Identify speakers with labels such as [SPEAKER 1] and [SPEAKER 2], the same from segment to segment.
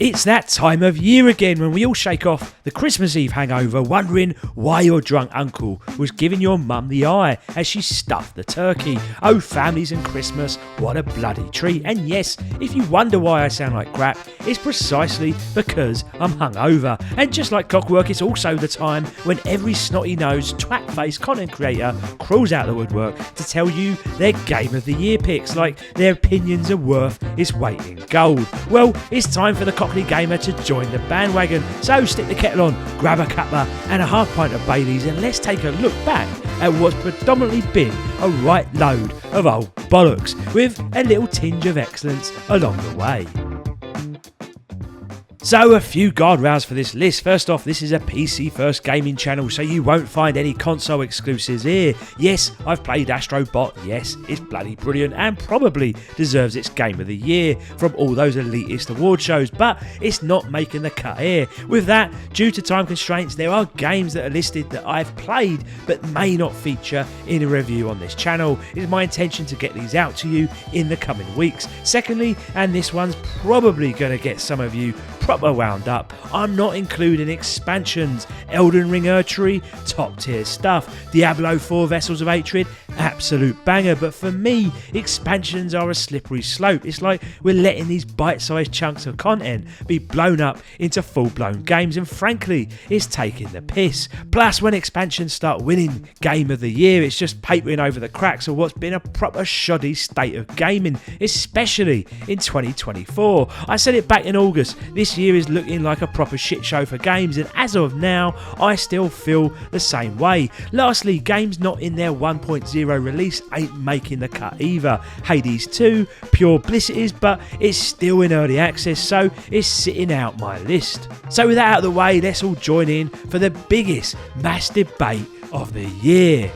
[SPEAKER 1] It's that time of year again when we all shake off the Christmas Eve hangover, wondering why your drunk uncle was giving your mum the eye as she stuffed the turkey. Oh, families and Christmas, what a bloody treat. And yes, if you wonder why I sound like crap, it's precisely because I'm hungover. And just like clockwork, it's also the time when every snotty-nosed, twat-faced content creator crawls out the woodwork to tell you their Game of the Year picks, like their opinions are worth its weight in gold. Well, it's time for the Cockney Gamer to join the bandwagon. So stick the kettle on, grab a cuppa and a half pint of Baileys, and let's take a look back at what's predominantly been a right load of old bollocks, with a little tinge of excellence along the way. So, a few guardrails for this list. First off, this is a PC first gaming channel, so you won't find any console exclusives here. Yes, I've played Astro Bot, yes, it's bloody brilliant and probably deserves its Game of the Year from all those elitist award shows, but it's not making the cut here. With that, due to time constraints, there are games that are listed that I've played but may not feature in a review on this channel. It is my intention to get these out to you in the coming weeks. Secondly, and this one's probably going to get some of you proper wound up, I'm not including expansions. Elden Ring Urchery, top tier stuff. Diablo 4 Vessels of Hatred, absolute banger, but for me, expansions are a slippery slope. It's like we're letting these bite-sized chunks of content be blown up into full-blown games, and frankly, it's taking the piss. Plus, when expansions start winning Game of the Year, it's just papering over the cracks of what's been a proper shoddy state of gaming, especially in 2024. I said it back in August, this year is looking like a proper shit show for games, and as of now, I still feel the same way. Lastly, games not in their 1.0 release ain't making the cut either. Hades 2, pure bliss it is, but it's still in early access, so it's sitting out my list. So with that out of the way, let's all join in for the biggest mass debate of the year.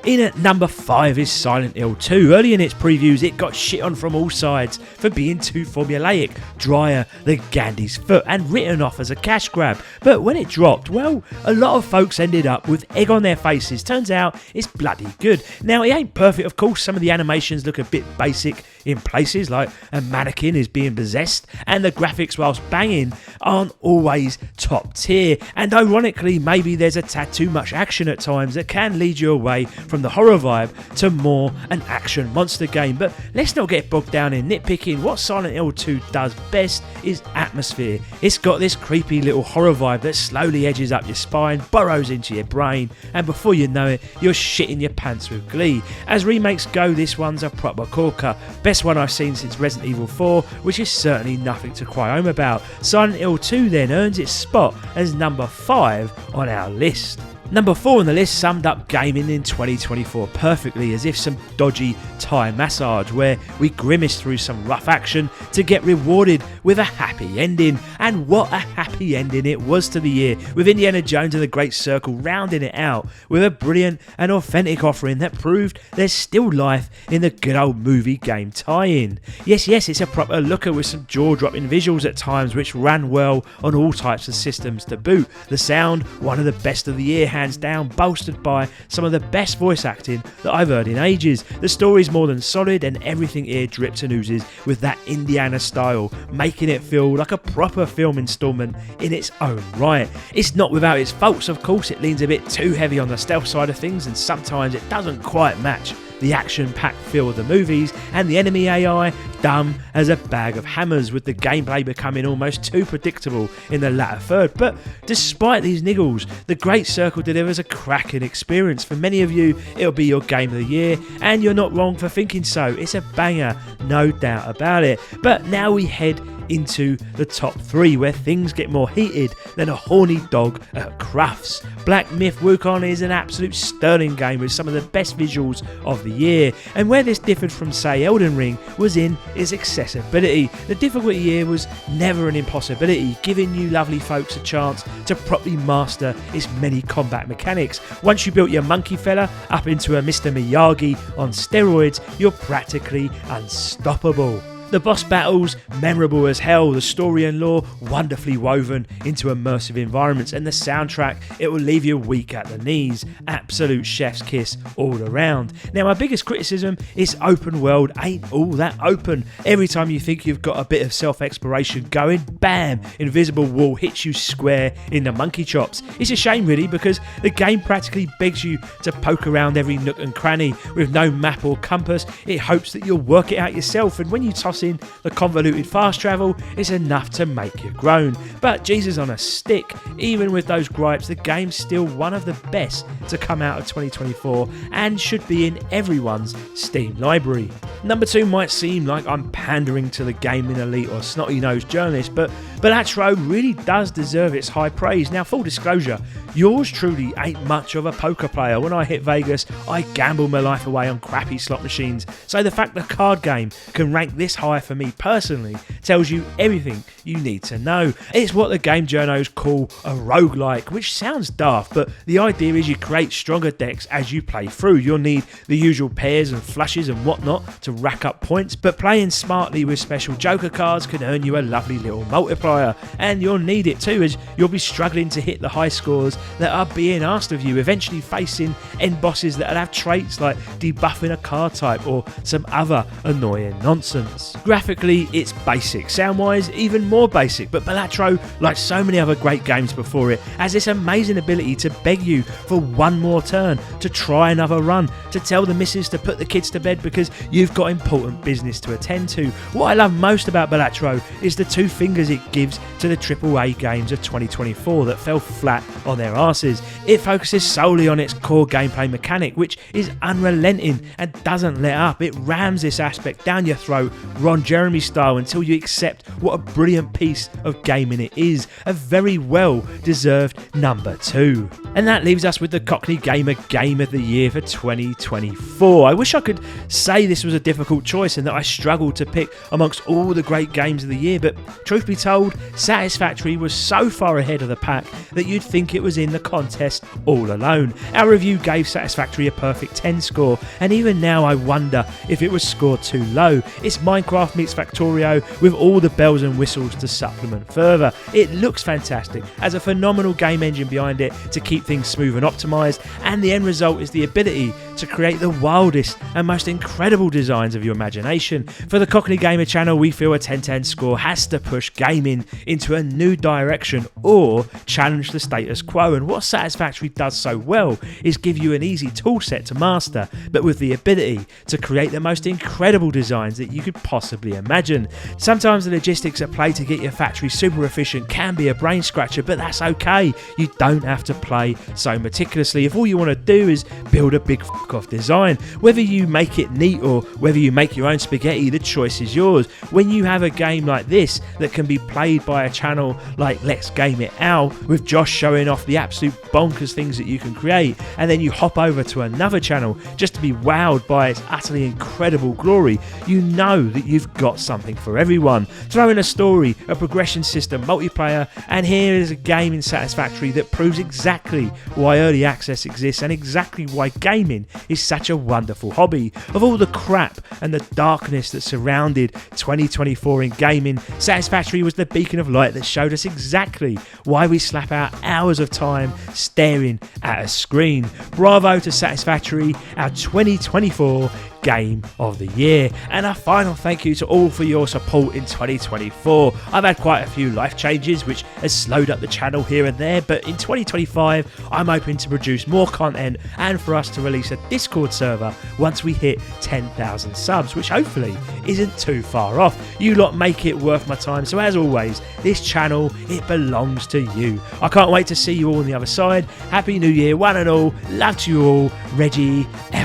[SPEAKER 1] In at number 5 is Silent Hill 2. Early in its previews, it got shit on from all sides for being too formulaic, drier than Gandhi's foot, and written off as a cash grab. But when it dropped, well, a lot of folks ended up with egg on their faces. Turns out it's bloody good. Now, it ain't perfect, of course. Some of the animations look a bit basic in places, like a mannequin is being possessed, and the graphics, whilst banging, aren't always top tier. And ironically, maybe there's a tad too much action at times that can lead you away from the horror vibe to more an action monster game. But let's not get bogged down in nitpicking. What Silent Hill 2 does best is atmosphere. It's got this creepy little horror vibe that slowly edges up your spine, burrows into your brain, and before you know it, you're shitting your pants with glee. As remakes go, this one's a proper corker. Best one I've seen since Resident Evil 4, which is certainly nothing to cry home about. Silent Hill 2 then earns its spot as number 5 on our list. Number 4 on the list summed up gaming in 2024 perfectly, as if some dodgy Thai massage where we grimace through some rough action to get rewarded with a happy ending. And what a happy ending it was to the year, with Indiana Jones and the Great Circle rounding it out with a brilliant and authentic offering that proved there's still life in the good old movie game tie-in. Yes, it's a proper looker with some jaw-dropping visuals at times, which ran well on all types of systems to boot. The sound, one of the best of the year, hands down, bolstered by some of the best voice acting that I've heard in ages. The story's more than solid, and everything here drips and oozes with that Indiana style, making it feel like a proper film installment in its own right. It's not without its faults, of course. It leans a bit too heavy on the stealth side of things, and sometimes it doesn't quite match the action-packed feel of the movies, and the enemy AI dumb as a bag of hammers, with the gameplay becoming almost too predictable in the latter third. But despite these niggles, the Great Circle delivers a cracking experience. For many of you, it'll be your game of the year, and you're not wrong for thinking so. It's a banger, no doubt about it. But now we head into the top 3, where things get more heated than a horny dog at Crufts. Black Myth Wukong is an absolute sterling game with some of the best visuals of the year, and where this differed from, say, Elden Ring was in its accessibility. The difficulty here was never an impossibility, giving you lovely folks a chance to properly master its many combat mechanics. Once you built your monkey fella up into a Mr. Miyagi on steroids, you're practically unstoppable. The boss battles, memorable as hell, the story and lore, wonderfully woven into immersive environments, and the soundtrack, it will leave you weak at the knees. Absolute chef's kiss all around. Now, my biggest criticism is open world ain't all that open. Every time you think you've got a bit of self-exploration going, bam, invisible wall hits you square in the monkey chops. It's a shame really, because the game practically begs you to poke around every nook and cranny. With no map or compass, it hopes that you'll work it out yourself, and when you toss in the convoluted fast travel, it's enough to make you groan. But Jesus on a stick, even with those gripes, the game's still one of the best to come out of 2024 and should be in everyone's Steam library. Number 2 might seem like I'm pandering to the gaming elite or snotty-nosed journalist, but Balatro really does deserve its high praise. Now, full disclosure, yours truly ain't much of a poker player. When I hit Vegas, I gamble my life away on crappy slot machines, so the fact the card game can rank this high for me personally tells you everything you need to know. It's what the game journos call a roguelike, which sounds daft, but the idea is you create stronger decks as you play through. You'll need the usual pairs and flushes and whatnot to rack up points, but playing smartly with special joker cards can earn you a lovely little multiplier, and you'll need it too, as you'll be struggling to hit the high scores that are being asked of you, eventually facing end bosses that'll have traits like debuffing a card type or some other annoying nonsense. Graphically, it's basic. Sound-wise, even more basic, but Balatro, like so many other great games before it, has this amazing ability to beg you for one more turn, to try another run, to tell the missus to put the kids to bed because you've got important business to attend to. What I love most about Balatro is the 2 fingers it gives to the AAA games of 2024 that fell flat on their asses. It focuses solely on its core gameplay mechanic, which is unrelenting and doesn't let up. It rams this aspect down your throat, Ron Jeremy style, until you accept what a brilliant piece of gaming it is. A very well deserved number 2. And that leaves us with the Cockney Gamer Game of the Year for 2024. I wish I could say this was a difficult choice and that I struggled to pick amongst all the great games of the year, but truth be told, Satisfactory was so far ahead of the pack that you'd think it was in the contest all alone. Our review gave Satisfactory a perfect 10 score, and even now I wonder if it was scored too low. It's Minecraft meets Factorio with all the bells and whistles to supplement further. It looks fantastic, has a phenomenal game engine behind it to keep things smooth and optimised, and the end result is the ability to create the wildest and most incredible designs of your imagination. For the Cockney Gamer channel, we feel a 10/10 score has to push gaming into a new direction or challenge the status quo, and what Satisfactory does so well is give you an easy tool set to master, but with the ability to create the most incredible designs that you could possibly imagine. Sometimes the logistics at play to get your factory super efficient can be a brain scratcher, but that's okay. You don't have to play so meticulously if all you want to do is build a big off design. Whether you make it neat or whether you make your own spaghetti, the choice is yours. When you have a game like this that can be played by a channel like Let's Game It Out, with Josh showing off the absolute bonkers things that you can create, and then you hop over to another channel just to be wowed by its utterly incredible glory, you know that you've got something for everyone. Throw in a story, a progression system, multiplayer, and here is a game in Satisfactory that proves exactly why early access exists and exactly why gaming is such a wonderful hobby. Of all the crap and the darkness that surrounded 2024 in gaming, Satisfactory was the beacon of light that showed us exactly why we slap out hours of time staring at a screen. Bravo to Satisfactory, our 2024 Game of the Year. And a final thank you to all for your support in 2024. I've had quite a few life changes which has slowed up the channel here and there, but in 2025 I'm hoping to produce more content and for us to release a Discord server once we hit 10,000 subs, which hopefully isn't too far off. You lot make it worth my time, so as always, this channel, it belongs to you. I can't wait to see you all on the other side. Happy New Year, one and all. Love to you all. Reggie out.